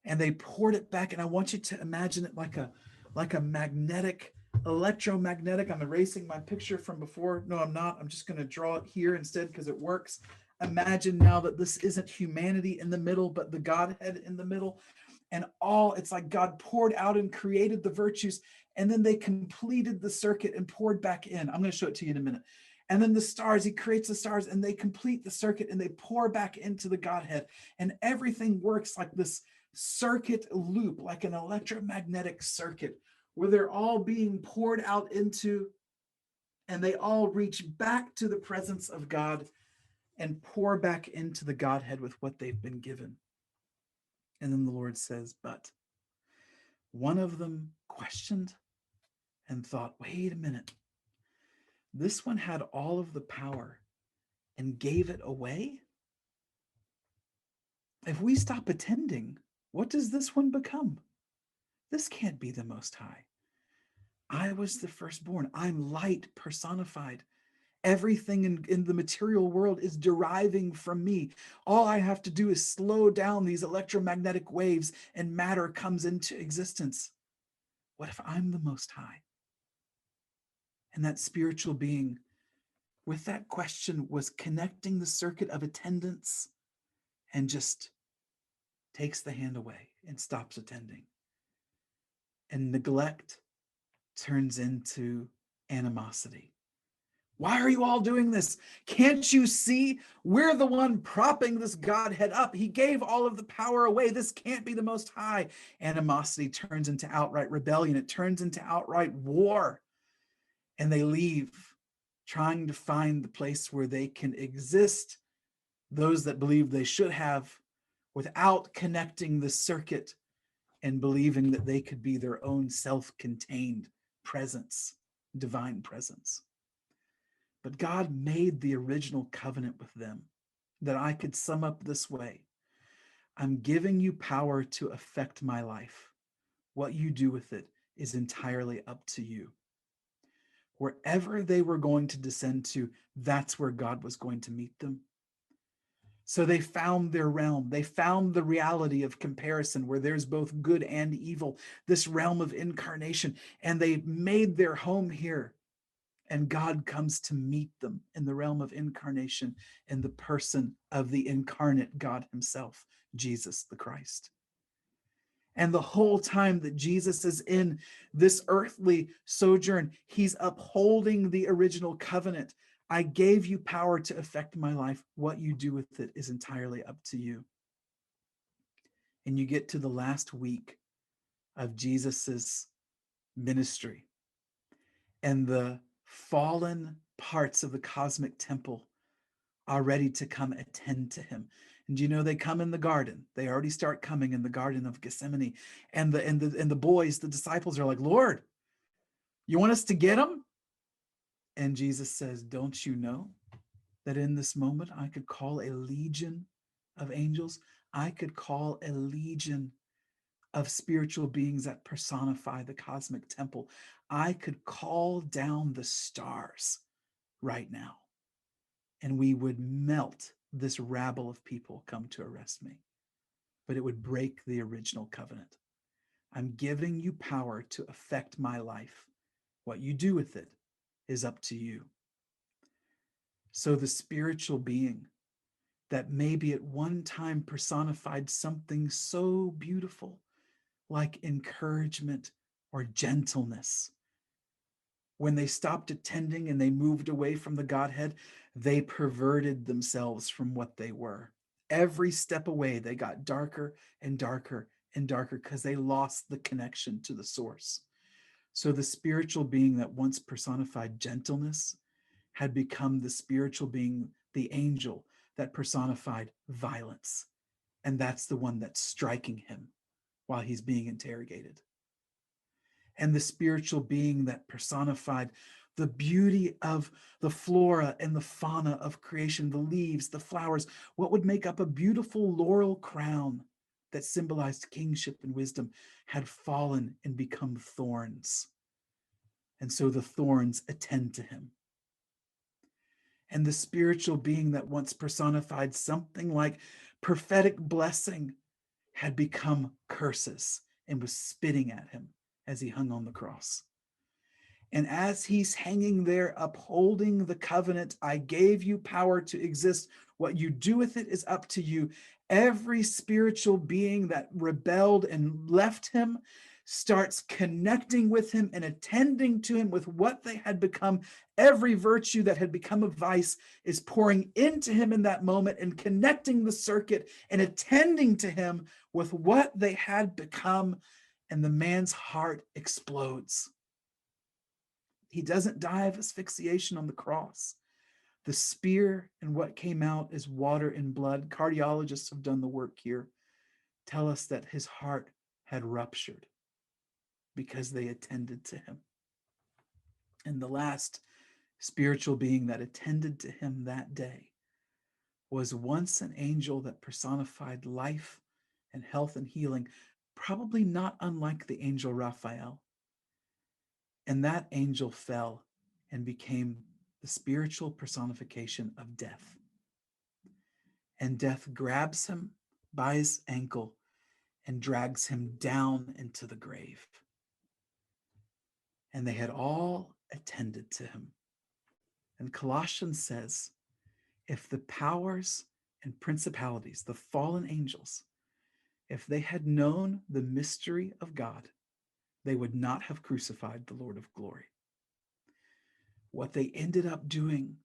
And they poured it back. And I want you to imagine it like a magnetic, electromagnetic. I'm erasing my picture from before. No, I'm not. I'm just going to draw it here instead because it works. Imagine now that this isn't humanity in the middle, but the Godhead in the middle. And it's like God poured out and created the virtues. And then they completed the circuit and poured back in. I'm going to show it to you in a minute. And then the stars, he creates the stars and they complete the circuit and they pour back into the Godhead. And everything works like this circuit loop, like an electromagnetic circuit, where they're all being poured out into, and they all reach back to the presence of God and pour back into the Godhead with what they've been given. And then the Lord says, but one of them questioned and thought, wait a minute. This one had all of the power and gave it away? If we stop attending, what does this one become? This can't be the Most High. I was the firstborn. I'm light personified. Everything in the material world is deriving from me. All I have to do is slow down these electromagnetic waves and matter comes into existence. What if I'm the Most High? And that spiritual being, with that question, was connecting the circuit of attendance and just takes the hand away and stops attending. And neglect turns into animosity. Why are you all doing this? Can't you see? We're the one propping this Godhead up. He gave all of the power away. This can't be the Most High. Animosity turns into outright rebellion. It turns into outright war. And they leave, trying to find the place where they can exist, those that believe they should have, without connecting the circuit and believing that they could be their own self-contained presence, divine presence. But God made the original covenant with them that I could sum up this way. I'm giving you power to affect my life. What you do with it is entirely up to you. Wherever they were going to descend to, that's where God was going to meet them. So they found their realm. They found the reality of comparison where there's both good and evil, this realm of incarnation, and they made their home here. And God comes to meet them in the realm of incarnation in the person of the incarnate God himself, Jesus the Christ. And the whole time that Jesus is in this earthly sojourn, he's upholding the original covenant. I gave you power to affect my life. What you do with it is entirely up to you. And you get to the last week of Jesus's ministry, and the fallen parts of the cosmic temple are ready to come attend to him. And you know, they come in the garden. They already start coming in the Garden of Gethsemane. And the boys, the disciples are like, Lord, you want us to get him? And Jesus says, don't you know that in this moment I could call a legion of angels? I could call a legion of spiritual beings that personify the cosmic temple. I could call down the stars right now, and we would melt this rabble of people come to arrest me. But it would break the original covenant. I'm giving you power to affect my life. What you do with it is up to you. So the spiritual being that maybe at one time personified something so beautiful, like encouragement or gentleness, when they stopped attending and they moved away from the Godhead, they perverted themselves from what they were. Every step away, they got darker and darker and darker because they lost the connection to the source. So the spiritual being that once personified gentleness had become the spiritual being, the angel that personified violence. And that's the one that's striking him while he's being interrogated. And the spiritual being that personified the beauty of the flora and the fauna of creation, the leaves, the flowers, what would make up a beautiful laurel crown that symbolized kingship and wisdom, had fallen and become thorns. And so the thorns attend to him. And the spiritual being that once personified something like prophetic blessing had become curses and was spitting at him as he hung on the cross. And as he's hanging there upholding the covenant, I gave you power to exist. What you do with it is up to you. Every spiritual being that rebelled and left him starts connecting with him and attending to him with what they had become. Every virtue that had become a vice is pouring into him in that moment and connecting the circuit and attending to him with what they had become. And the man's heart explodes. He doesn't die of asphyxiation on the cross. The spear and what came out is water and blood. Cardiologists have done the work here, tell us that his heart had ruptured because they attended to him. And the last spiritual being that attended to him that day was once an angel that personified life and health and healing, probably not unlike the angel Raphael. And that angel fell and became the spiritual personification of death. And death grabs him by his ankle and drags him down into the grave. And they had all attended to him. And Colossians says, if the powers and principalities, the fallen angels, if they had known the mystery of God, they would not have crucified the Lord of glory. What they ended up doing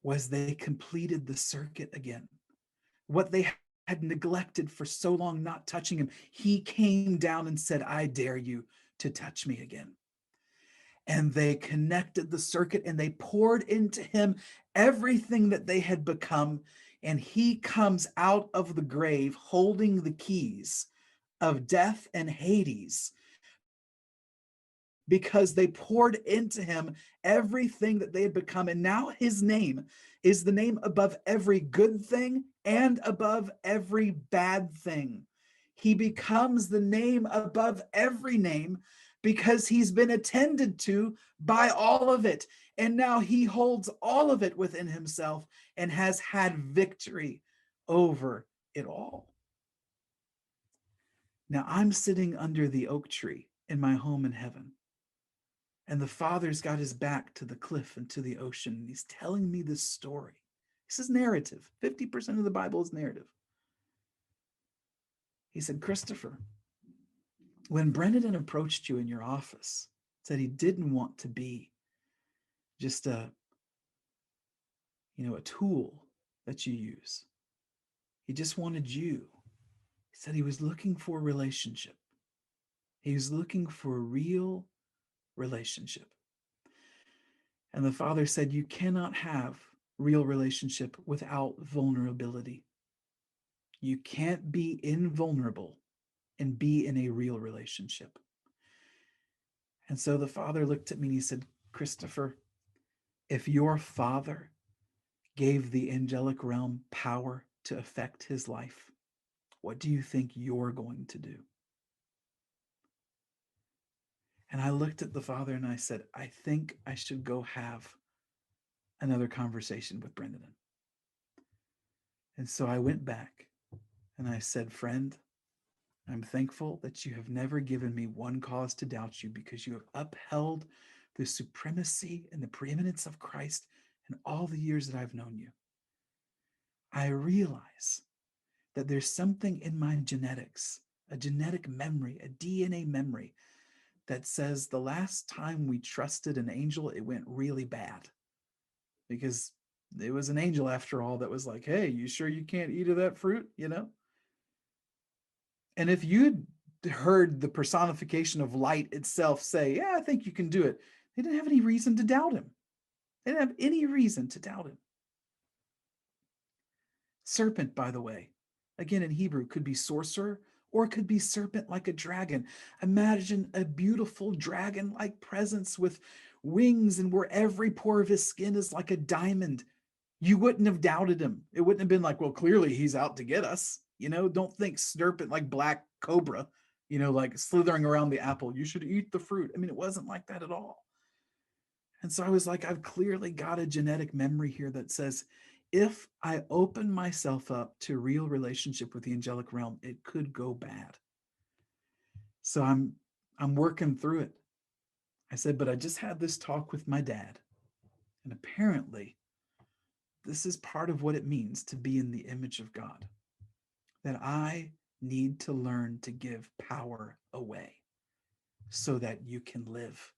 was they completed the circuit again. What they had neglected for so long, not touching him, he came down and said, I dare you to touch me again. And they connected the circuit and they poured into him everything that they had become. And he comes out of the grave holding the keys of death and Hades, because they poured into him everything that they had become. And now his name is the name above every good thing and above every bad thing. He becomes the name above every name because he's been attended to by all of it. And now he holds all of it within himself and has had victory over it all. Now I'm sitting under the oak tree in my home in heaven. And the father's got his back to the cliff and to the ocean. And he's telling me this story. This is narrative. 50% of the Bible is narrative. He said, Christopher, when Brendan approached you in your office, said he didn't want to be just a tool that you use. He just wanted you. He said he was looking for a relationship. He was looking for a real relationship. And the father said, you cannot have real relationship without vulnerability. You can't be invulnerable and be in a real relationship. And so the father looked at me and he said, Christopher, if your father gave the angelic realm power to affect his life, what do you think you're going to do? And I looked at the father and I said, I think I should go have another conversation with Brendan. And so I went back and I said, friend, I'm thankful that you have never given me one cause to doubt you, because you have upheld the supremacy and the preeminence of Christ in all the years that I've known you. I realize that there's something in my genetics, a genetic memory, a DNA memory, that says the last time we trusted an angel, it went really bad, because it was an angel after all that was like, hey, you sure you can't eat of that fruit, And if you'd heard the personification of light itself say, yeah, I think you can do it, they didn't have any reason to doubt him. They didn't have any reason to doubt him. Serpent, by the way, again in Hebrew, could be sorcerer, or it could be serpent like a dragon. Imagine a beautiful dragon-like presence with wings, and where every pore of his skin is like a diamond. You wouldn't have doubted him. It wouldn't have been like, well, clearly he's out to get us. Don't think serpent like black cobra, like slithering around the apple. You should eat the fruit. I mean, it wasn't like that at all. And so I was like, I've clearly got a genetic memory here that says, if I open myself up to real relationship with the angelic realm, it could go bad. So I'm working through it. I said, but I just had this talk with my dad, and apparently this is part of what it means to be in the image of God, that I need to learn to give power away so that you can live.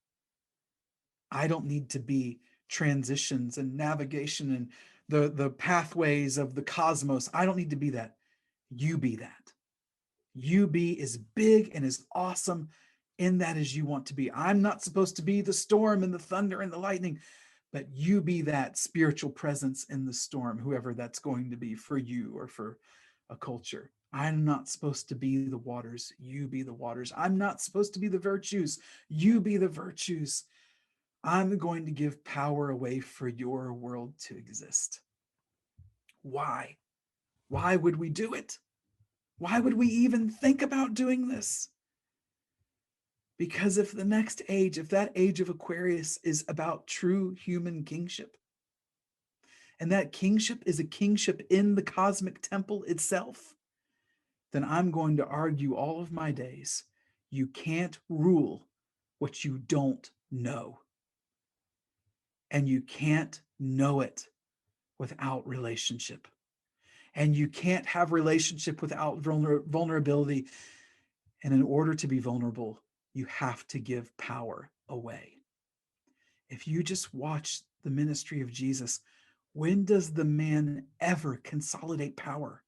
I don't need to be transitions and navigation and the pathways of the cosmos. I don't need to be that. You be that. You be as big and as awesome in that as you want to be. I'm not supposed to be the storm and the thunder and the lightning, but you be that spiritual presence in the storm, whoever that's going to be for you or for a culture. I'm not supposed to be the waters. You be the waters. I'm not supposed to be the virtues. You be the virtues. I'm going to give power away for your world to exist. Why? Why would we do it? Why would we even think about doing this? Because if the next age, if that age of Aquarius is about true human kingship, and that kingship is a kingship in the cosmic temple itself, then I'm going to argue all of my days, you can't rule what you don't know. And you can't know it without relationship. And you can't have relationship without vulnerability. And in order to be vulnerable, you have to give power away. If you just watch the ministry of Jesus, when does the man ever consolidate power?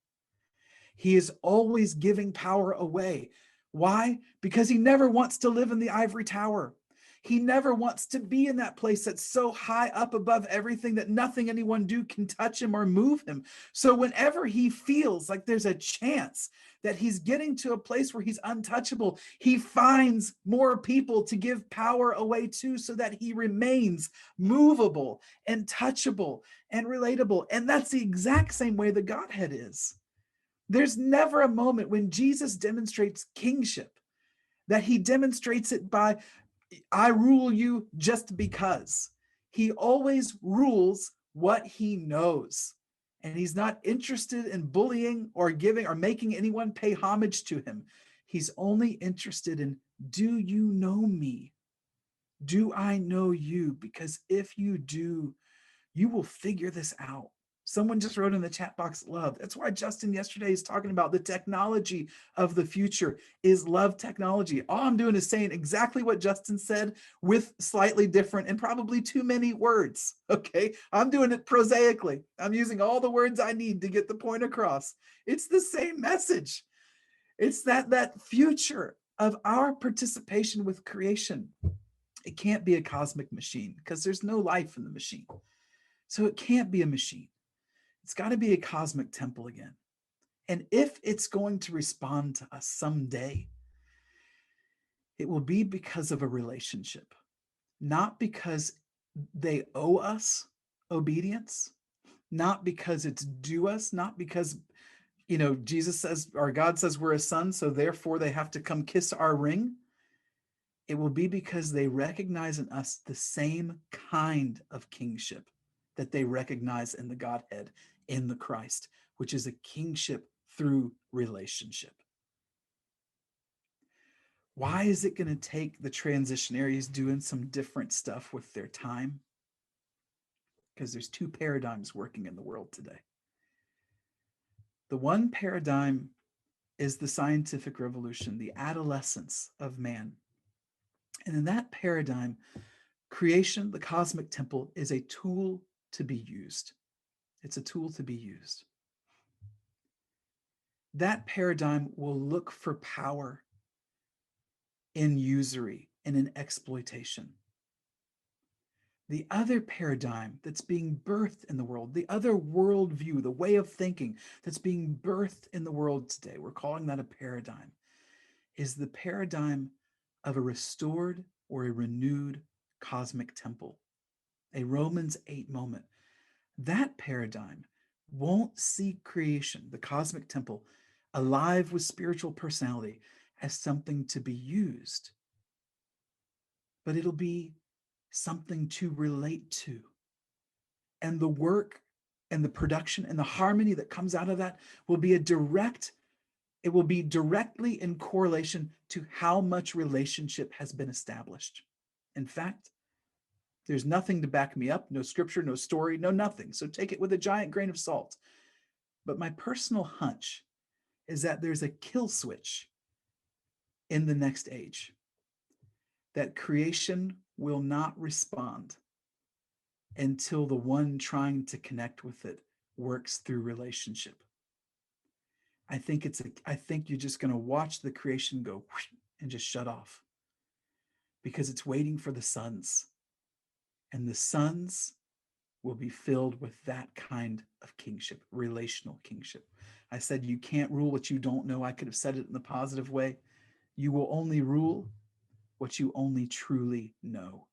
He is always giving power away. Why? Because he never wants to live in the ivory tower. He never wants to be in that place that's so high up above everything that nothing anyone do can touch him or move him. So whenever he feels like there's a chance that he's getting to a place where he's untouchable, he finds more people to give power away to so that he remains movable and touchable and relatable. And that's the exact same way the Godhead is. There's never a moment when Jesus demonstrates kingship that he demonstrates it by, I rule you just because. He always rules what he knows. And he's not interested in bullying or giving or making anyone pay homage to him. He's only interested in, do you know me? Do I know you? Because if you do, you will figure this out. Someone just wrote in the chat box, love. That's why Justin yesterday is talking about the technology of the future is love technology. All I'm doing is saying exactly what Justin said with slightly different and probably too many words. Okay. I'm doing it prosaically. I'm using all the words I need to get the point across. It's the same message. It's that future of our participation with creation. It can't be a cosmic machine because there's no life in the machine. So it can't be a machine. It's got to be a cosmic temple again. And if it's going to respond to us someday, it will be because of a relationship, not because they owe us obedience, not because it's due us, not because, Jesus says, or God says we're a son, so therefore they have to come kiss our ring. It will be because they recognize in us the same kind of kingship that they recognize in the Godhead, in the Christ, which is a kingship through relationship. Why is it going to take the transitionaries doing some different stuff with their time? Because there's two paradigms working in the world today. The one paradigm is the scientific revolution, the adolescence of man. And in that paradigm, creation, the cosmic temple, is a tool to be used. It's a tool to be used. That paradigm will look for power in usury and in exploitation. The other paradigm that's being birthed in the world, the other worldview, the way of thinking that's being birthed in the world today, we're calling that a paradigm, is the paradigm of a restored or a renewed cosmic temple, a Romans 8 moment. That paradigm won't see creation, the cosmic temple, alive with spiritual personality as something to be used, but it'll be something to relate to. And the work and the production and the harmony that comes out of that will be it will be directly in correlation to how much relationship has been established. In fact, there's nothing to back me up, no scripture, no story, no nothing. So take it with a giant grain of salt. But my personal hunch is that there's a kill switch in the next age, that creation will not respond until the one trying to connect with it works through relationship. I think you're just going to watch the creation go and just shut off because it's waiting for the sons, and the sons will be filled with that kind of kingship, relational kingship. I said, you can't rule what you don't know. I could have said it in the positive way. You will only rule what you only truly know.